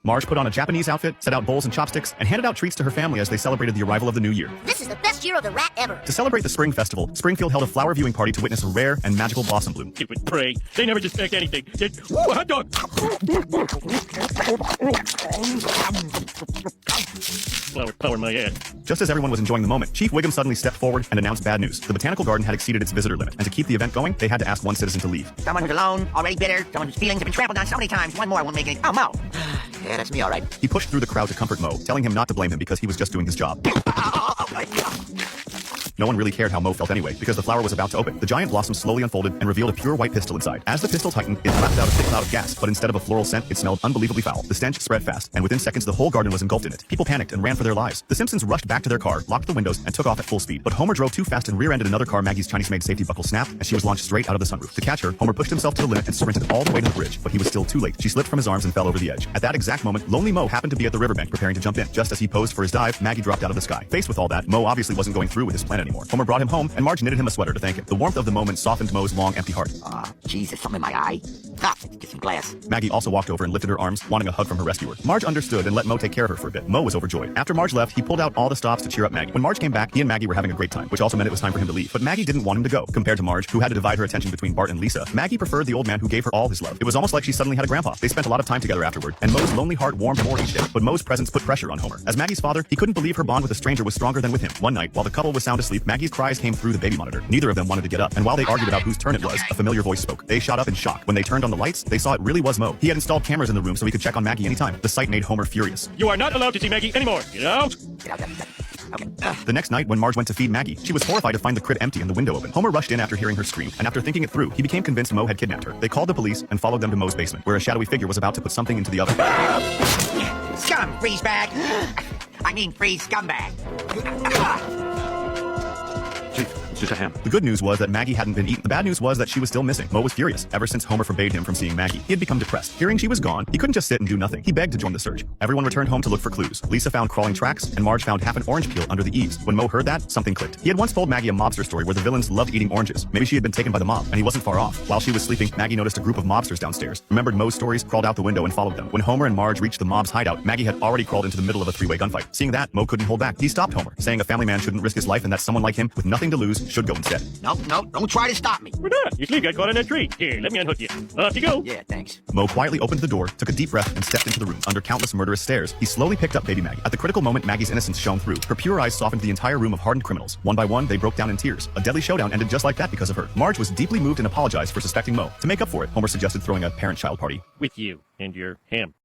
Marge put on a Japanese outfit, set out bowls and chopsticks, and handed out treats to her family as they celebrated the arrival of the new year. This is the best year of the rat ever. To celebrate the spring festival, Springfield held a flower viewing party to witness a rare and magical blossom bloom. Stupid prey. They never suspect anything. Ooh, a hot dog! Flower power my ass. Just as everyone was enjoying the moment, Chief Wiggum suddenly stepped forward and announced bad news. The botanical garden had exceeded its visitor limit, and to keep the event going, they had to ask one citizen to leave. Someone who's alone, already bitter, someone whose feelings have been trampled on so many times, one more won't make any— Oh, Mo. Yeah, that's me, all right. He pushed through the crowd to comfort Mo, telling him not to blame him because he was just doing his job. Oh, my God. No one really cared how Mo felt anyway, because the flower was about to open. The giant blossom slowly unfolded and revealed a pure white pistil inside. As the pistil tightened, it flapped out a thick cloud of gas, but instead of a floral scent, it smelled unbelievably foul. The stench spread fast, and within seconds the whole garden was engulfed in it. People panicked and ran for their lives. The Simpsons rushed back to their car, locked the windows, and took off at full speed. But Homer drove too fast and rear-ended another car. Maggie's Chinese-made safety buckle snapped, and she was launched straight out of the sunroof. To catch her, Homer pushed himself to the limit and sprinted all the way to the bridge, but he was still too late. She slipped from his arms and fell over the edge. At that exact moment, lonely Mo happened to be at the riverbank preparing to jump in. Just as he posed for his dive, Maggie dropped out of the sky. Faced with all that, Mo obviously wasn't going through with his plan anymore. Homer brought him home, and Marge knitted him a sweater to thank him. The warmth of the moment softened Mo's long, empty heart. Oh, Jesus, something in my eye. Ah, get some glass. Maggie also walked over and lifted her arms, wanting a hug from her rescuer. Marge understood and let Mo take care of her for a bit. Mo was overjoyed. After Marge left, he pulled out all the stops to cheer up Maggie. When Marge came back, he and Maggie were having a great time, which also meant it was time for him to leave. But Maggie didn't want him to go. Compared to Marge, who had to divide her attention between Bart and Lisa, Maggie preferred the old man who gave her all his love. It was almost like she suddenly had a grandpa. They spent a lot of time together afterward, and Mo's lonely heart warmed more each day. But Mo's presence put pressure on Homer. As Maggie's father, he couldn't believe her bond with a stranger was stronger than with him. One night, while the couple was sound asleep, Maggie's cries came through the baby monitor. Neither of them wanted to get up, and while they argued about whose turn it was, a familiar voice spoke. They shot up in shock. When they turned on the lights, they saw it really was Mo. He had installed cameras in the room so he could check on Maggie anytime. The sight made Homer furious. You are not allowed to see Maggie anymore. Get out! Get out. Okay. The next night, when Marge went to feed Maggie, she was horrified to find the crib empty and the window open. Homer rushed in after hearing her scream, and after thinking it through, he became convinced Mo had kidnapped her. They called the police and followed them to Mo's basement, where a shadowy figure was about to put something into the oven. Scum, freeze bag. I mean, freeze scumbag. Chief, it's just a ham. The good news was that Maggie hadn't been eaten. The bad news was that she was still missing. Mo was furious. Ever since Homer forbade him from seeing Maggie, he had become depressed. Hearing she was gone, he couldn't just sit and do nothing. He begged to join the search. Everyone returned home to look for clues. Lisa found crawling tracks, and Marge found half an orange peel under the eaves. When Mo heard that, something clicked. He had once told Maggie a mobster story where the villains loved eating oranges. Maybe she had been taken by the mob, and he wasn't far off. While she was sleeping, Maggie noticed a group of mobsters downstairs, remembered Mo's stories, crawled out the window, and followed them. When Homer and Marge reached the mob's hideout, Maggie had already crawled into the middle of a three-way gunfight. Seeing that, Mo couldn't hold back. He stopped Homer, saying a family man shouldn't risk his life and that someone like him, with nothing to lose, should go instead. Nope, don't try to stop me. We're not. Your sleeve got caught in that tree. Here, let me unhook you. Off you go. Yeah, thanks. Mo quietly opened the door, took a deep breath, and stepped into the room. Under countless murderous stares, he slowly picked up baby Maggie. At the critical moment, Maggie's innocence shone through. Her pure eyes softened the entire room of hardened criminals. One by one, they broke down in tears. A deadly showdown ended just like that because of her. Marge was deeply moved and apologized for suspecting Mo. To make up for it, Homer suggested throwing a parent-child party. With you and your ham.